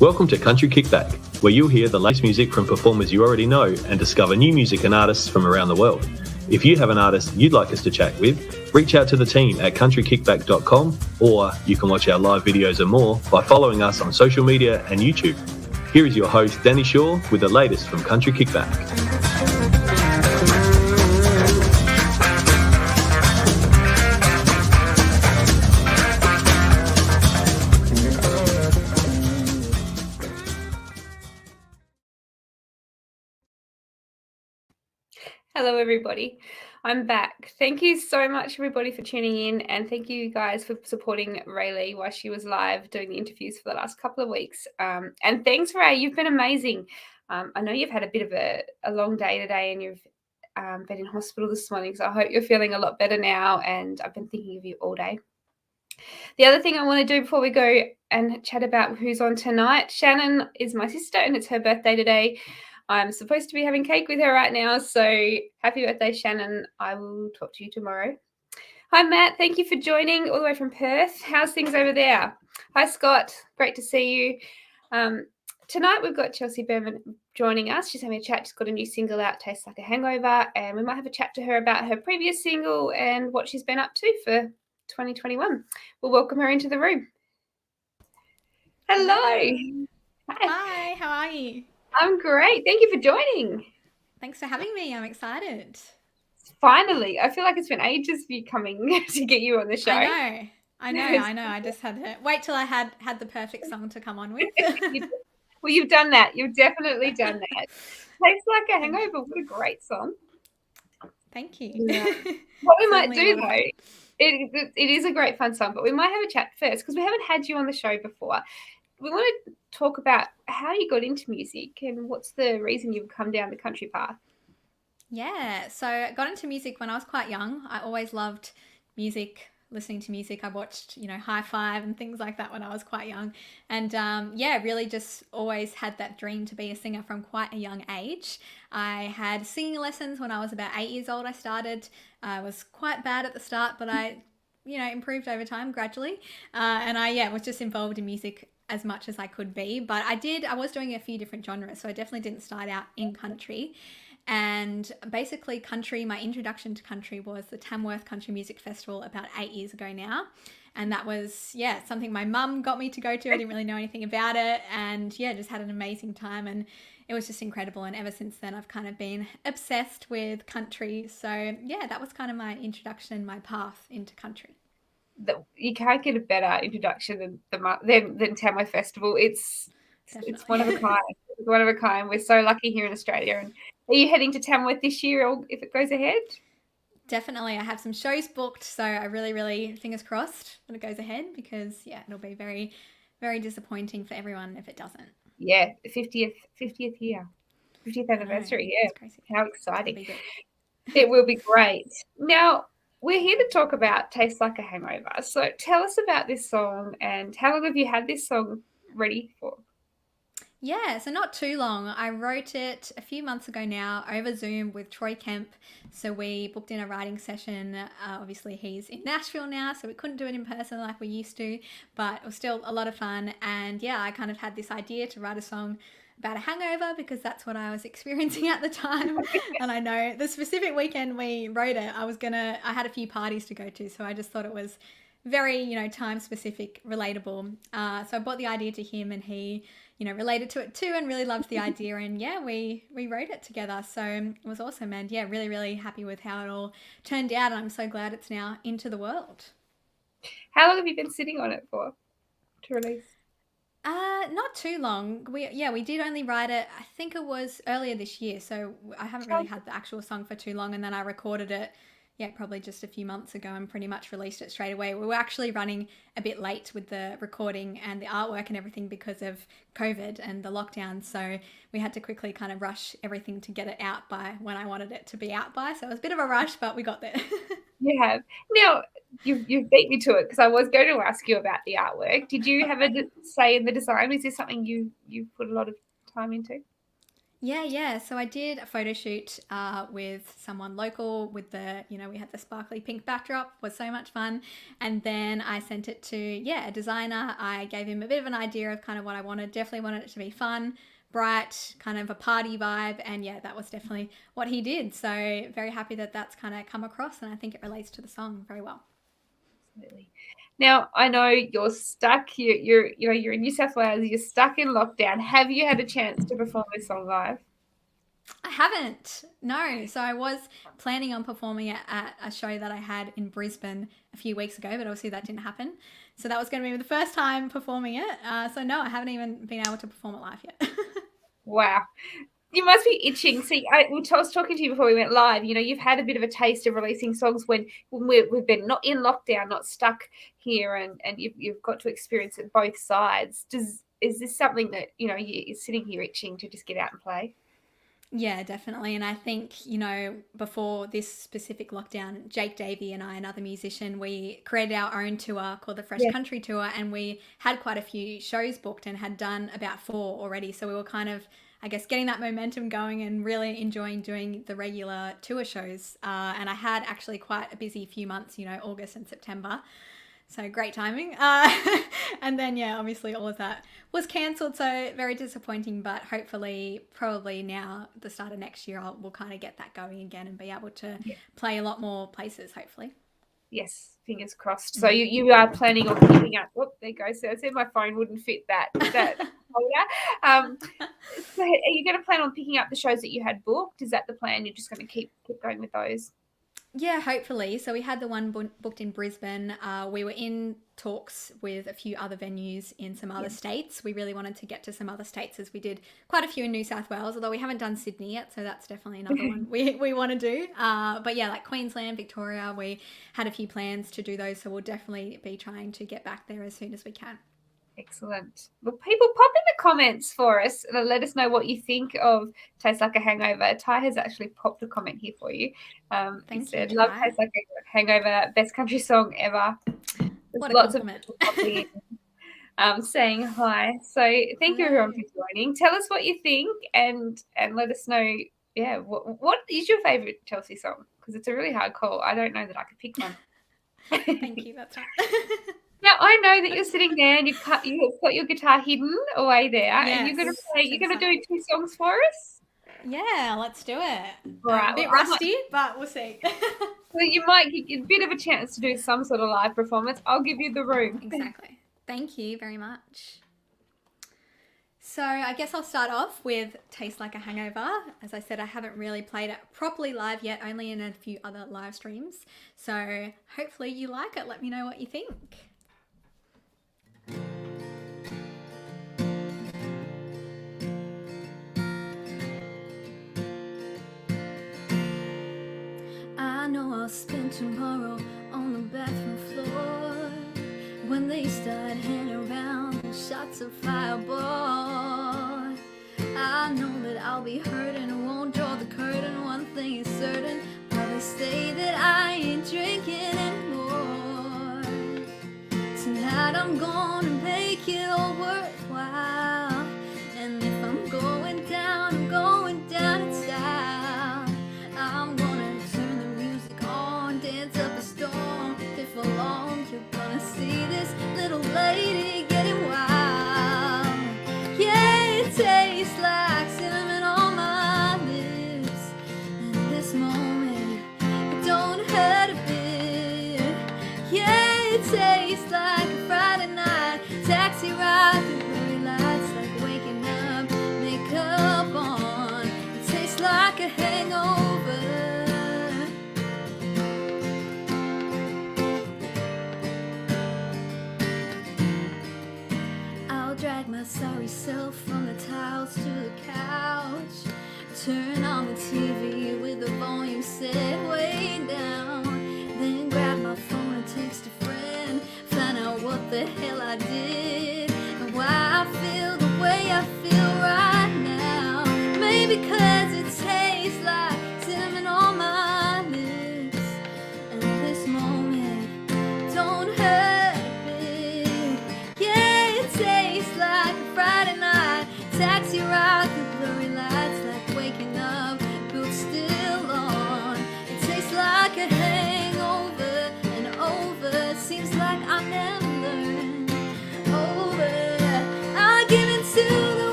Welcome to Country Kickback, where you'll hear the latest music from performers you already know and discover new music and artists from around the world. If you have an artist you'd like us to chat with, reach out to the team at countrykickback.com, or you can watch our live videos and more by following us on social media and YouTube. Here is your host, Danny Shaw, with the latest from Country Kickback. Hello, everybody. I'm back. Thank you so much, everybody, for tuning in, and thank you guys for supporting Rayleigh while she was live doing the interviews for the last couple of weeks. And thanks, Ray. You've been amazing. I know you've had a bit of a long day today, and you've been in hospital this morning, so I hope you're feeling a lot better now, and I've been thinking of you all day. The other thing I want to do before we go and chat about who's on tonight, Shannon is my sister, and it's her birthday today. I'm supposed to be having cake with her right now, so happy birthday, Shannon. I will talk to you tomorrow. Hi, Matt. Thank you for joining all the way from Perth. How's things over there? Hi, Scott. Great to see you. Tonight, we've got Chelsea Berman joining us. She's having a chat. She's got a new single out, Tastes Like a Hangover, and we might have a chat to her about her previous single and what she's been up to for 2021. We'll welcome her into the room. Hello. Hi, how are you? I'm great. Thank you for joining. Thanks for having me. I'm excited. Finally. I feel like it's been ages for you coming to get you on the show. I know. I just had to wait till I had the perfect song to come on with. Well, you've done that. You've definitely done that. Tastes Like a Hangover. What a great song. Thank you. Yeah. What we might do, though, it is a great fun song, but we might have a chat first because we haven't had you on the show before. We want to talk about how you got into music and what's the reason you've come down the country path. Yeah, so I got into music when I was quite young. I always loved music, listening to music. I watched, High Five and things like that when I was quite young. And really just always had that dream to be a singer from quite a young age. I had singing lessons when I was about 8 years old. I started. I was quite bad at the start, but I, improved over time gradually. And I was just involved in music as much as I could be, but I was doing a few different genres, so I definitely didn't start out in country. And basically country, my introduction to country was the Tamworth Country Music Festival about 8 years ago now. And that was, something my mum got me to go to. I didn't really know anything about it, and just had an amazing time, and it was just incredible. And ever since then, I've kind of been obsessed with country. So that was kind of my introduction, my path into country. You can't get a better introduction than Tamworth Festival. It's one of a kind. It's one of a kind. We're so lucky here in Australia. And are you heading to Tamworth this year, or if it goes ahead? Definitely. I have some shows booked, so I really, really fingers crossed that it goes ahead, because it'll be very, very disappointing for everyone if it doesn't. Yeah, 50th year, 50th anniversary. Yeah, crazy. How exciting! It will be great. Now, we're here to talk about Tastes Like a Hangover. So tell us about this song, and how long have you had this song ready for? Yeah, so not too long. I wrote it a few months ago now over Zoom with Troy Kemp. So we booked in a writing session. Obviously, he's in Nashville now, so we couldn't do it in person like we used to, but it was still a lot of fun. And I kind of had this idea to write a song about a hangover because that's what I was experiencing at the time. And I know the specific weekend we wrote it, I had a few parties to go to, so I just thought it was very, time specific, relatable. So I brought the idea to him, and he, related to it too and really loved the idea. And we wrote it together. So it was awesome. And really, really happy with how it all turned out. And I'm so glad it's now into the world. How long have you been sitting on it for to release? Not too long. We did only write it, I think it was earlier this year. So I haven't really had the actual song for too long. And then I recorded it, probably just a few months ago, and pretty much released it straight away. We were actually running a bit late with the recording and the artwork and everything because of COVID and the lockdown. So we had to quickly kind of rush everything to get it out by when I wanted it to be out by. So it was a bit of a rush, but we got there. You have. Now, you've beat me to it, because I was going to ask you about the artwork. Did you have a say in the design? Is this something you put a lot of time into? Yeah. So I did a photo shoot with someone local with we had the sparkly pink backdrop, was so much fun. And then I sent it to, a designer. I gave him a bit of an idea of kind of what I wanted. Definitely wanted it to be fun, bright, kind of a party vibe. And that was definitely what he did. So very happy that that's kind of come across. And I think it relates to the song very well. Absolutely. Now, I know you're stuck. You're in New South Wales. You're stuck in lockdown. Have you had a chance to perform this song live? I haven't. No. So I was planning on performing it at a show that I had in Brisbane a few weeks ago, but obviously that didn't happen. So that was going to be the first time performing it. So no, I haven't even been able to perform it live yet. Wow. You must be itching. See, I was talking to you before we went live. You've had a bit of a taste of releasing songs when we've been not in lockdown, not stuck here, and you've got to experience it both sides. Is this something that you're sitting here itching to just get out and play? Yeah, definitely. And I think, before this specific lockdown, Jake Davey and I, another musician, we created our own tour called the Fresh Country Tour, and we had quite a few shows booked and had done about 4 already. So we were kind of, I guess, getting that momentum going and really enjoying doing the regular tour shows. And I had actually quite a busy few months, August and September. So great timing. And then, obviously all of that was cancelled. So very disappointing, but hopefully probably now the start of next year, we'll kind of get that going again and be able to play a lot more places, hopefully. Yes, fingers crossed. So you are planning on picking up. Whoop, there goes. So I said my phone wouldn't fit that holder. So are you going to plan on picking up the shows that you had booked? Is that the plan? You're just going to keep going with those? Yeah, hopefully. So we had the one booked in Brisbane. We were in talks with a few other venues in some other states. We really wanted to get to some other states, as we did quite a few in New South Wales, although we haven't done Sydney yet. So that's definitely another one we want to do. But like Queensland, Victoria, we had a few plans to do those. So we'll definitely be trying to get back there as soon as we can. Excellent. Well, people, pop in the comments for us and let us know what you think of Tastes Like a Hangover. Ty has actually popped a comment here for you. He said, love Tastes Like a Hangover, best country song ever. There's what a lots compliment. Of people popping in, saying hi. So thank you everyone for joining. Tell us what you think and let us know, what is your favourite Chelsea song? Because it's a really hard call. I don't know that I could pick one. Thank you. That's right. Now I know that you're sitting there and you've got your guitar hidden away there, and you're gonna play. You're gonna do 2 songs for us. Yeah, let's do it. All right, a bit rusty, but we'll see. Well, you might get a bit of a chance to do some sort of live performance. I'll give you the room. Exactly. Thank you very much. So I guess I'll start off with Taste Like a Hangover. As I said, I haven't really played it properly live yet, only in a few other live streams. So hopefully you like it. Let me know what you think. I know I'll spend tomorrow on the bathroom floor when they start handing around the shots of Fireball. I know that I'll be hurting and won't draw the curtain. One thing is certain, probably say that I ain't drinking anymore. Tonight I'm gonna make it all worthwhile. And if I'm going down, I'm going down in style. I'm gonna turn the music on, dance up a storm. If for long you're gonna see this little lady getting wild. Yeah, it tastes like cinnamon on my lips. And this moment, it don't hurt a bit. Yeah, it tastes like a Friday night taxi ride through blurry lights, like waking up, makeup on. It tastes like a hangover. I'll drag my sorry self from the tiles to the couch. Turn on the TV with the volume set way down. Then grab my phone and text a friend. Find out what the hell I did and why I feel the way I feel right now. Maybe because it tastes like cinnamon on my lips. And this moment don't hurt a bit. Yeah, it tastes like a Friday night taxi ride through blurry lights, like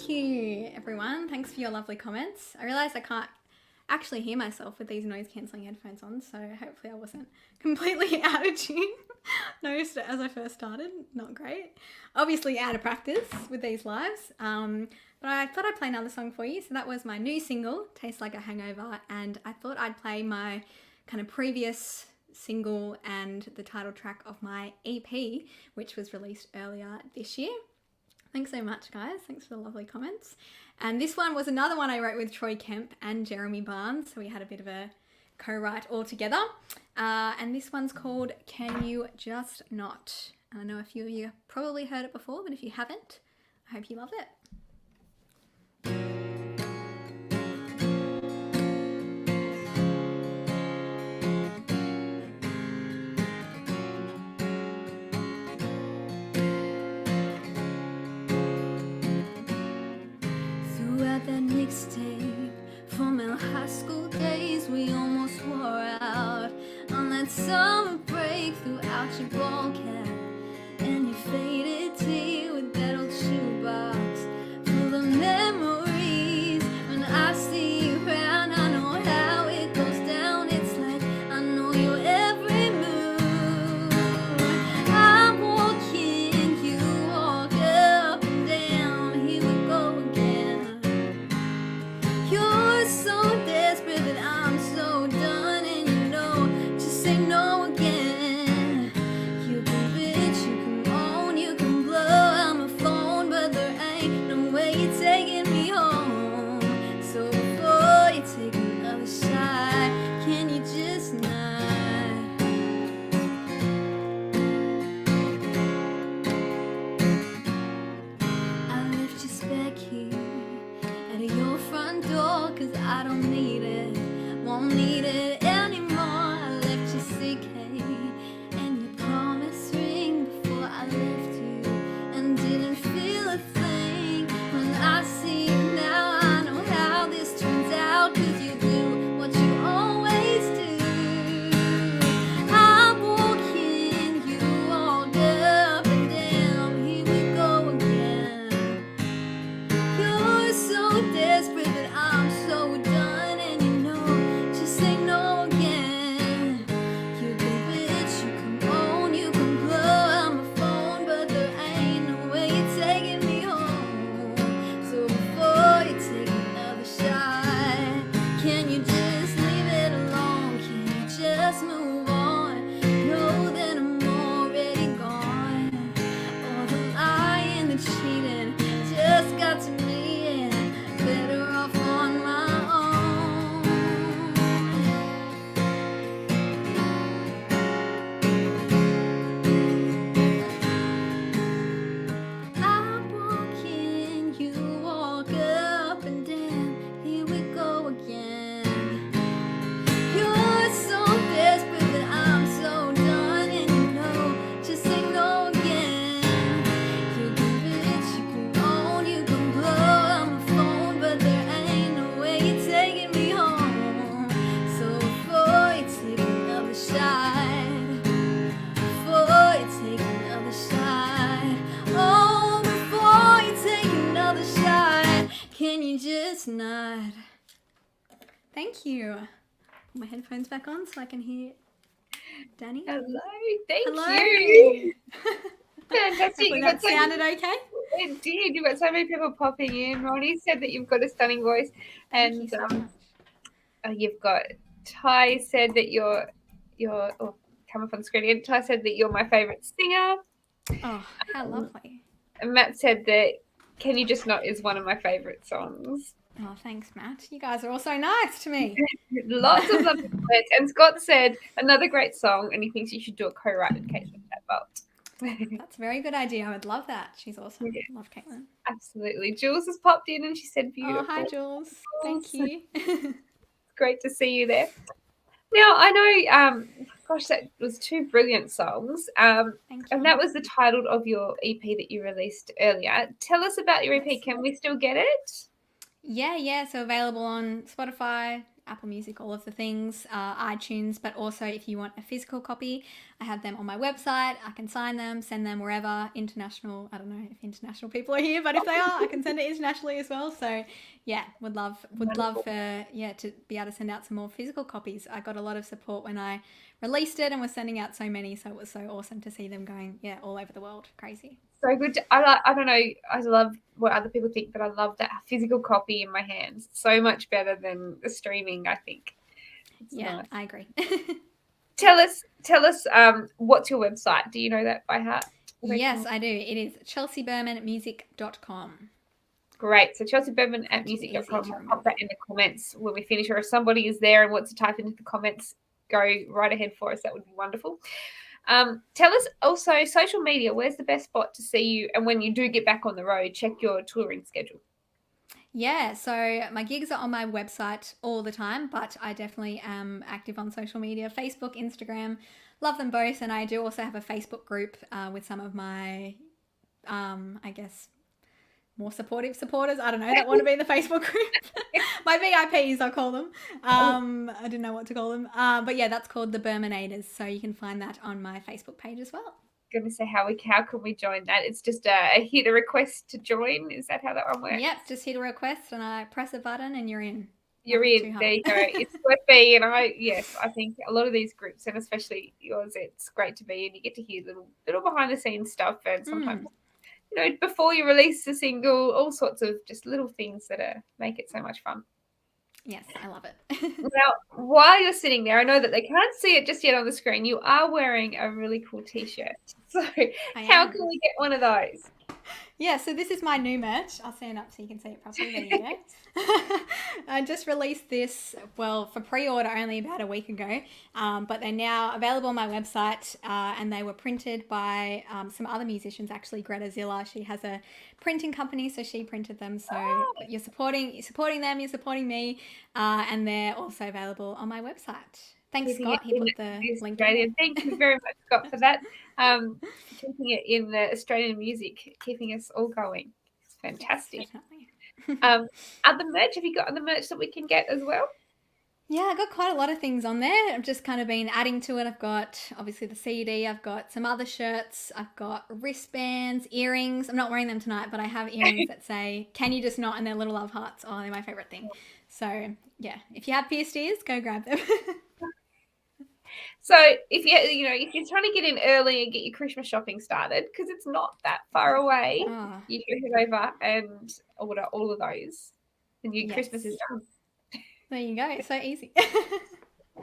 Thank you, everyone. Thanks for your lovely comments. I realise I can't actually hear myself with these noise cancelling headphones on, so hopefully I wasn't completely out of tune. Noticed it as I first started. Not great. Obviously out of practice with these lives. But I thought I'd play another song for you. So that was my new single, Tastes Like a Hangover, and I thought I'd play my kind of previous single and the title track of my EP, which was released earlier this year. Thanks so much, guys. Thanks for the lovely comments. And this one was another one I wrote with Troy Kemp and Jeremy Barnes, so we had a bit of a co-write all together. And this one's called Can You Just Not? And I know a few of you have probably heard it before, but if you haven't, I hope you love it. That mixtape from our high school days we almost wore out on that summer break. Throughout your ball cap and your faded tee with that old shoebox full of memories. When I see you around, I know how it goes down. It's like I know your every move. I walk in, you walk up and down. Here we go again. You're so desperate that I'm so done, and you know, just say no again. You can bitch, you can moan, you can blow out my phone, but there ain't no way you're taking me home. So before you take another shot, can you just not? I left your spec here at your front door, cause I don't need it, won't need it anymore. I left your CK and your promise ring before I left you, and didn't feel a thing. When I see you now, I know how this turns out, cause you do what you always do. I walk in, you walk up and down. Here we go again. You're so desperate that I'm so done, and you know, just say no again. You can bitch, you can moan, you can blow out my phone, but there ain't no way you're taking me home. So before you take another shot, can you just leave it alone? Can you just move on? Know that I'm already gone. All the lying, the cheating just got to me, and better off on my own. I walk in, you walk up and down. Here we go again. You're so desperate that I'm so done, and you know, just say no again. You can bitch, you can moan, you can blow out my phone, but there ain't no way you're taking me home. So before you take another shot, before you take another shot, oh, before you take another shot, can you just not? Thank you. Put my headphones back on so I can hear Danny. Hello, thank Hello. you. Fantastic. Hopefully You've that got so sounded many, okay. it did. You've got so many people popping in. Ronnie said that you've got a stunning voice, Thank and you so much. you've got Ty said that you're come up on the screen again. Ty said that you're my favourite singer. Oh, how lovely. And Matt said that Can You Just Not is one of my favourite songs. Oh, thanks, Matt. You guys are all so nice to me. Lots of lovely comments. And Scott said another great song, and he thinks you should do a co-write with Kate Chatbot. That's a very good idea. I would love that. She's awesome. Yeah. Love Caitlin. Absolutely. Jules has popped in and she said beautiful. Oh, hi, Jules. Thank you. Great to see you there. Now, I know, gosh, that was two brilliant songs. Thank you. And that was the title of your EP that you released earlier. Tell us about your EP. Yes. Can we still get it? Yeah. So available on Spotify, Apple Music, all of the things, iTunes. But also, if you want a physical copy, I have them on my website. I can sign them, send them wherever. International, I don't know if international people are here, but if they are, I can send it internationally as well. So yeah, would love for to be able to send out some more physical copies. I got a lot of support when I released it and was sending out so many, so it was so awesome to see them going all over the world. Crazy. So good. I don't know. I love what other people think, but I love that physical copy in my hands. So much better than the streaming, I think. It's nice. I agree. Tell us. What's your website? Do you know that by heart? Yes, I do. It is chelseabermanmusic.com. Great. So chelseaberman@music.com. I'll pop that in the comments when we finish, or if somebody is there and wants to type into the comments, go right ahead for us. That would be wonderful. Tell us also social media. Where's the best spot to see you? And when you do get back on the road, check your touring schedule. Yeah, so my gigs are on my website all the time, but I definitely am active on social media, Facebook, Instagram, love them both. And I do also have a Facebook group with some of my, I guess, more supportive supporters, I don't know, that want to be in the Facebook group. My VIPs, I'll call them. I didn't know what to call them. But yeah, that's called the Bermanators. So you can find that on my Facebook page as well. Going to say how can we join that? It's just hit a request to join. Is that how that one works? Yep, just hit a request and I press a button and you're in. You're in. There you go. It's worth being. And I think a lot of these groups, and especially yours, it's great to be in. You get to hear little behind the scenes stuff, and sometimes before you release a single, all sorts of just little things that make it so much fun. Yes, I love it. Now, while you're sitting there, I know that they can't see it just yet on the screen. You are wearing a really cool T-shirt. So how can we get one of those? Yeah, so this is my new merch. I'll stand up so you can see it properly. There you go. I just released this, for pre-order only about a week ago, but they're now available on my website, and they were printed by some other musicians, actually. Greta Zilla, she has a printing company, so she printed them. So you're supporting them, you're supporting me, and they're also available on my website. Thanks, Scott. He put the link in. Thank you very much, Scott, for that. Keeping it in the Australian music, keeping us all going. It's fantastic. Yes, other merch, have you got other merch that we can get as well? Yeah, I got quite a lot of things on there. I've just kind of been adding to it. I've got obviously the CD. I've got some other shirts. I've got wristbands, earrings. I'm not wearing them tonight, but I have earrings that say, "Can you just not?" and they're little love hearts. Oh, they're my favorite thing. So yeah, if you have pierced ears, go grab them. So if you're trying to get in early and get your Christmas shopping started, because it's not that far away, you can head over and order all of those, and your Christmas is done. There you go. It's so easy.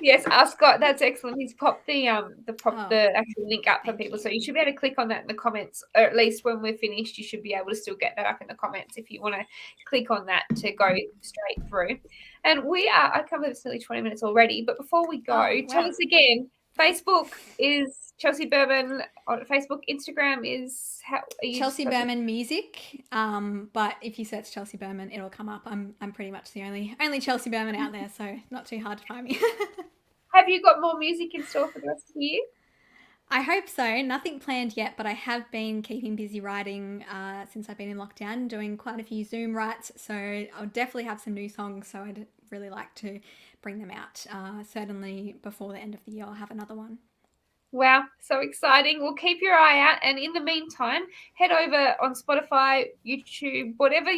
Yes, Scott, that's excellent. He's popped the actual link up for people, so you should be able to click on that in the comments, or at least when we're finished, you should be able to still get that up in the comments if you want to click on that to go straight through. And I covered it's nearly 20 minutes already, but before we go, tell us again. Facebook is Chelsea Berman on Facebook. Instagram is Chelsea Berman Music. But if you search Chelsea Berman, it'll come up. I'm pretty much the only Chelsea Berman out there, so not too hard to find me. Have you got more music in store for the rest of the year? I hope so. Nothing planned yet, but I have been keeping busy writing since I've been in lockdown, doing quite a few Zoom writes. So I'll definitely have some new songs. So I'd really like to bring them out. Certainly before the end of the year, I'll have another one. Wow, so exciting. We'll keep your eye out. And in the meantime, head over on Spotify, YouTube, whatever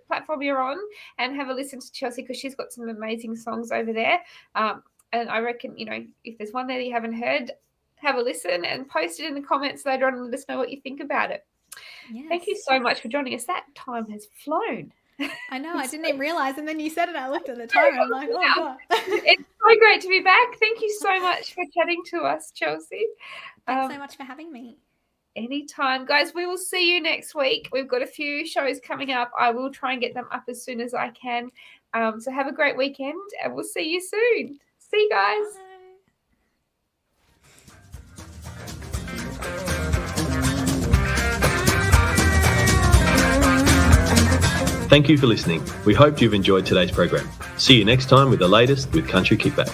platform you're on, and have a listen to Chelsea, because she's got some amazing songs over there. And I reckon, if there's one there that you haven't heard, have a listen and post it in the comments later on and let us know what you think about it. Yes. Thank you so much for joining us. That time has flown. I know, I didn't even realise, and then you said it, I looked at the time and I'm like, oh God. It's so great to be back. Thank you so much for chatting to us, Chelsea. Thanks so much for having me. Anytime. Guys, we will see you next week. We've got a few shows coming up. I will try and get them up as soon as I can. So have a great weekend, and we'll see you soon. See you guys. Bye. Thank you for listening. We hope you've enjoyed today's program. See you next time with the latest with Country Kickback.